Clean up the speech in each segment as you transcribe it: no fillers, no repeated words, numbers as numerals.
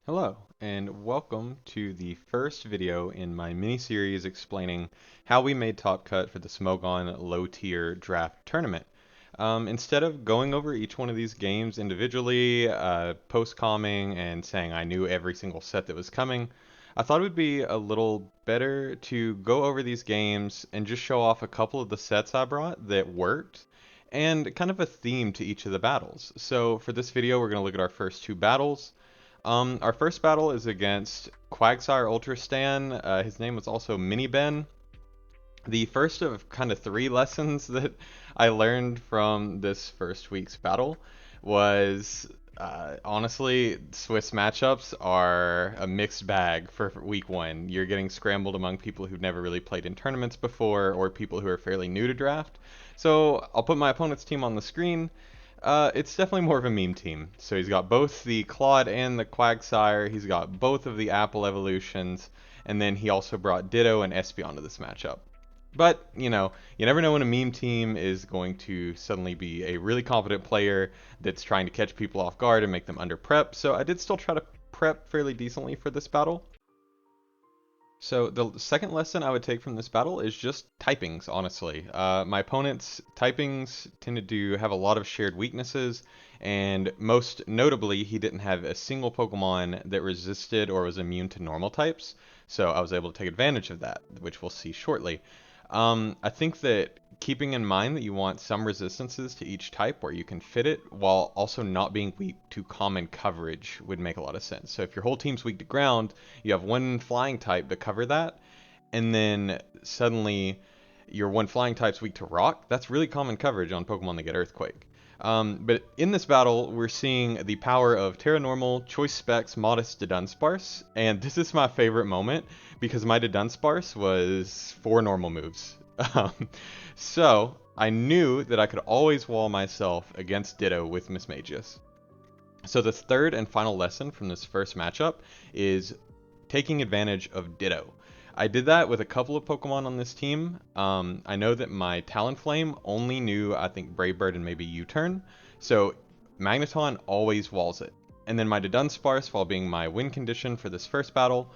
Hello, and welcome to the first video in my mini-series explaining how we made Top Cut for the Smogon low-tier draft tournament. Instead of going over each one of these games individually, post-comming, and saying I knew every single set that was coming, I thought it would be a little better to go over these games and just show off a couple of the sets I brought that worked, and kind of a theme to each of the battles. So for this video, we're going to look at our first two battles. Our first battle is against Quagsire Ultrastan. His name was also Mini Ben. The first of kind of three lessons that I learned from this first week's battle was honestly, Swiss matchups are a mixed bag for week one. You're getting scrambled among people who've never really played in tournaments before or people who are fairly new to draft. So I'll put my opponent's team on the screen. It's definitely more of a meme team. So he's got both the Claude and the Quagsire. He's got both of the Apple evolutions, and then he also brought Ditto and Espy onto this matchup. But, you never know when a meme team is going to suddenly be a really competent player that's trying to catch people off guard and make them under prep. So I did still try to prep fairly decently for this battle. So the second lesson I would take from this battle is just typings, honestly. My opponent's typings tended to have a lot of shared weaknesses, and most notably, he didn't have a single Pokemon that resisted or was immune to normal types, so I was able to take advantage of that, which we'll see shortly. I think that keeping in mind that you want some resistances to each type where you can fit it while also not being weak to common coverage would make a lot of sense. So if your whole team's weak to ground, you have one flying type to cover that, and then suddenly your one flying type's weak to rock. That's really common coverage on Pokemon that get Earthquake. But in this battle, we're seeing the power of Terra Normal, Choice Specs, Modest, Dunsparce, and this is my favorite moment because my Dunsparce was 4 normal moves. So I knew that I could always wall myself against Ditto with Mismagius. So the third and final lesson from this first matchup is taking advantage of Ditto. I did that with a couple of Pokemon on this team. I know that my Talonflame only knew, I think, Brave Bird and maybe U-Turn, so Magneton always walls it. And then my Dunsparce, while being my win condition for this first battle,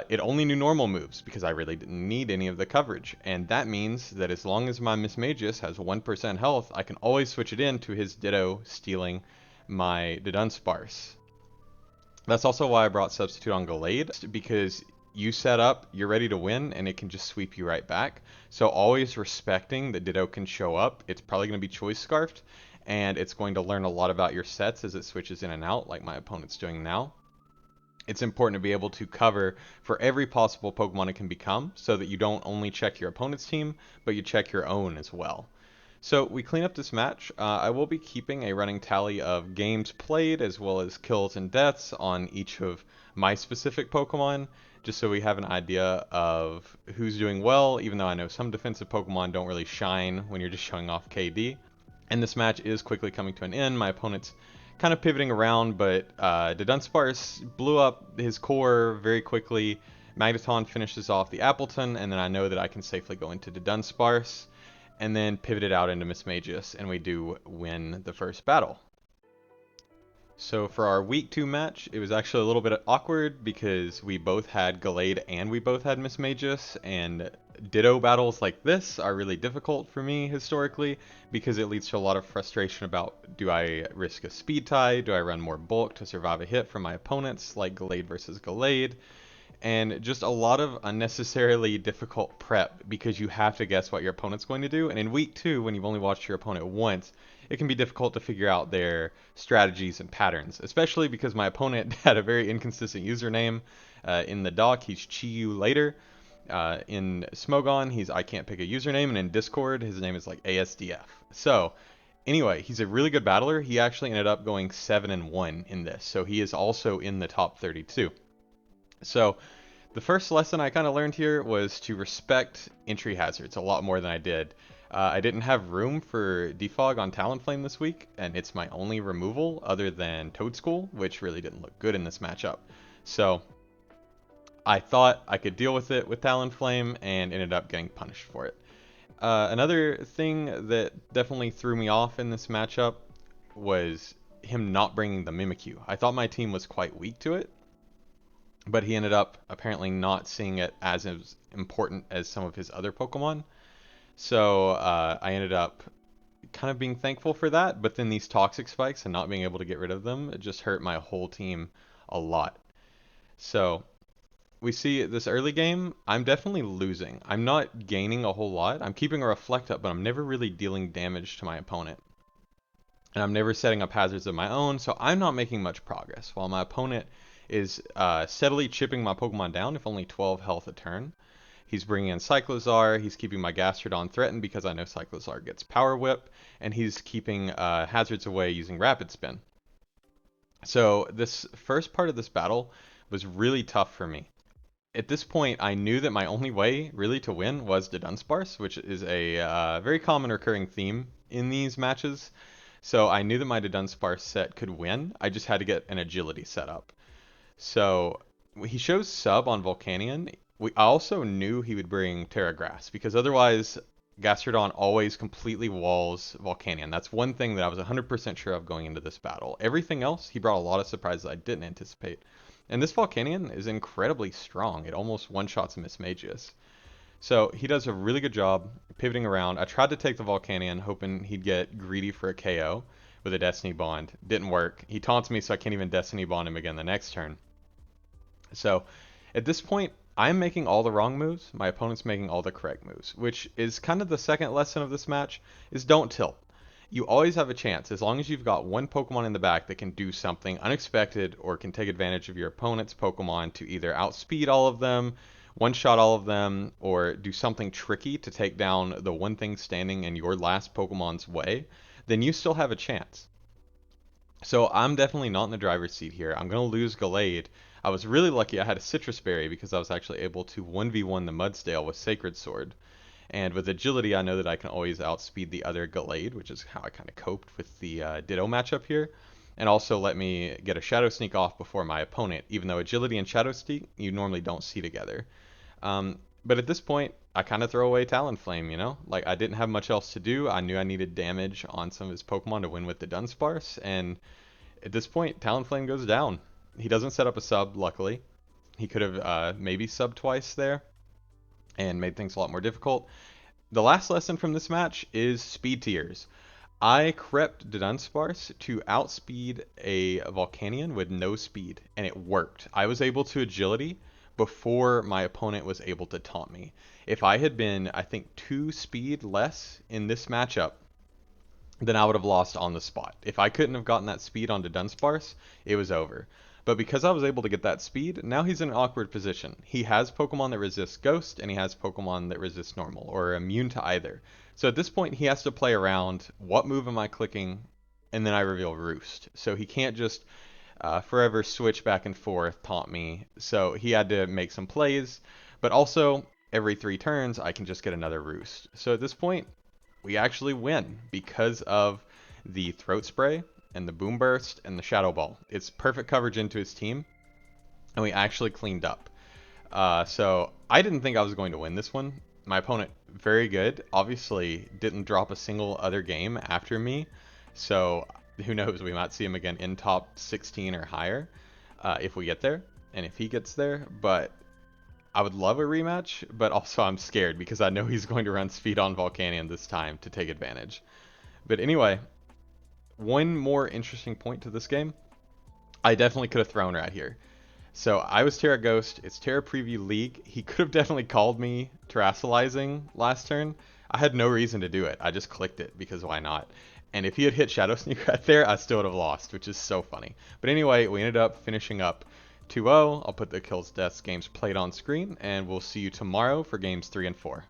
it only knew normal moves because I really didn't need any of the coverage. And that means that as long as my Mismagius has 1% health, I can always switch it in to his Ditto, stealing my Dunsparce. That's also why I brought Substitute on Gallade, because you set up, you're ready to win, and it can just sweep you right back. So always respecting that Ditto can show up. It's probably going to be Choice Scarfed, and it's going to learn a lot about your sets as it switches in and out, like my opponent's doing now. It's important to be able to cover for every possible Pokemon it can become, so that you don't only check your opponent's team, but you check your own as well. So we clean up this match. I will be keeping a running tally of games played as well as kills and deaths on each of my specific Pokemon, just so we have an idea of who's doing well, even though I know some defensive Pokemon don't really shine when you're just showing off KD. And this match is quickly coming to an end. My opponent's kind of pivoting around, but Dunsparce blew up his core very quickly. Magneton finishes off the Appleton, and then I know that I can safely go into Dunsparce and then pivoted out into Mismagius, and we do win the first battle. So for our week 2 match, it was actually a little bit awkward because we both had Gallade and we both had Mismagius, and Ditto battles like this are really difficult for me historically because it leads to a lot of frustration about, do I risk a speed tie, do I run more bulk to survive a hit from my opponents like Gallade versus Gallade, and just a lot of unnecessarily difficult prep because you have to guess what your opponent's going to do. And in week 2, when you've only watched your opponent once, it can be difficult to figure out their strategies and patterns, especially because my opponent had a very inconsistent username. In the doc, he's Chiyu later. In Smogon, he's I can't pick a username, and in Discord, his name is like ASDF. So anyway, he's a really good battler. He actually ended up going 7-1 in this, so he is also in the top 32. So the first lesson I kind of learned here was to respect entry hazards a lot more than I did. I didn't have room for Defog on Talonflame this week, and it's my only removal other than Toadschool, which really didn't look good in this matchup. So I thought I could deal with it with Talonflame and ended up getting punished for it. Another thing that definitely threw me off in this matchup was him not bringing the Mimikyu. I thought my team was quite weak to it, but he ended up apparently not seeing it as important as some of his other Pokemon. So I ended up kind of being thankful for that, but then these toxic spikes and not being able to get rid of them, it just hurt my whole team a lot. So we see this early game, I'm definitely losing. I'm not gaining a whole lot. I'm keeping a reflect up, but I'm never really dealing damage to my opponent. And I'm never setting up hazards of my own, so I'm not making much progress, while my opponent is steadily chipping my Pokemon down, if only 12 health a turn. He's bringing in Cyclozar, he's keeping my Gastrodon threatened because I know Cyclozar gets Power Whip, and he's keeping hazards away using Rapid Spin. So this first part of this battle was really tough for me. At this point, I knew that my only way really to win was to Dunsparce, which is a very common recurring theme in these matches. So I knew that my Dunsparce set could win. I just had to get an agility set up. So he shows sub on Volcanion. I also knew he would bring Terra Grass because otherwise Gastrodon always completely walls Volcanion. That's one thing that I was 100% sure of going into this battle. Everything else, he brought a lot of surprises I didn't anticipate. And this Volcanion is incredibly strong. It almost one-shots Mismagius. So he does a really good job pivoting around. I tried to take the Volcanion, hoping he'd get greedy for a KO with a Destiny Bond. Didn't work. He taunts me, so I can't even Destiny Bond him again the next turn. So at this point, I'm making all the wrong moves. My opponent's making all the correct moves, which is kind of the second lesson of this match, is don't tilt. You always have a chance, as long as you've got one Pokemon in the back that can do something unexpected or can take advantage of your opponent's Pokemon to either outspeed all of them, one-shot all of them, or do something tricky to take down the one thing standing in your last Pokemon's way, then you still have a chance. So I'm definitely not in the driver's seat here. I'm going to lose Gallade. I was really lucky I had a Citrus Berry because I was actually able to 1v1 the Mudsdale with Sacred Sword. And with agility, I know that I can always outspeed the other Gallade, which is how I kind of coped with the Ditto matchup here. And also let me get a Shadow Sneak off before my opponent, even though agility and Shadow Sneak you normally don't see together. But at this point, I kind of throw away Talonflame, you know? Like, I didn't have much else to do. I knew I needed damage on some of his Pokemon to win with the Dunsparce, and at this point, Talonflame goes down. He doesn't set up a sub, luckily. He could have maybe subbed twice there and made things a lot more difficult. The last lesson from this match is speed tiers. I crept Dunsparce to outspeed a Volcanion with no speed, and it worked. I was able to agility before my opponent was able to taunt me. If I had been, I think, 2 speed less in this matchup, then I would have lost on the spot. If I couldn't have gotten that speed onto Dunsparce, it was over. But because I was able to get that speed, now he's in an awkward position. He has Pokemon that resist Ghost, and he has Pokemon that resist Normal, or are immune to either. So at this point, he has to play around, what move am I clicking, and then I reveal Roost. So he can't just forever switch back and forth, taunt me. So he had to make some plays, but also every 3 turns, I can just get another Roost. So at this point, we actually win because of the Throat Spray and the Boom Burst and the Shadow Ball. It's perfect coverage into his team, and we actually cleaned up. So I didn't think I was going to win this one. My opponent, very good. Obviously, didn't drop a single other game after me. So who knows? We might see him again in top 16 or higher if we get there, and if he gets there. But I would love a rematch, but also I'm scared because I know he's going to run speed on Volcanion this time to take advantage. But anyway, one more interesting point to this game, I definitely could have thrown right here. So I was Terra Ghost, it's Terra Preview League. He could have definitely called me Terrasolizing last turn. I had no reason to do it. I just clicked it because why not? And if he had hit Shadow Sneak right there, I still would have lost, which is so funny. But anyway, we ended up finishing up 2-0. I'll put the kills, deaths, games played on screen, and we'll see you tomorrow for games 3 and 4.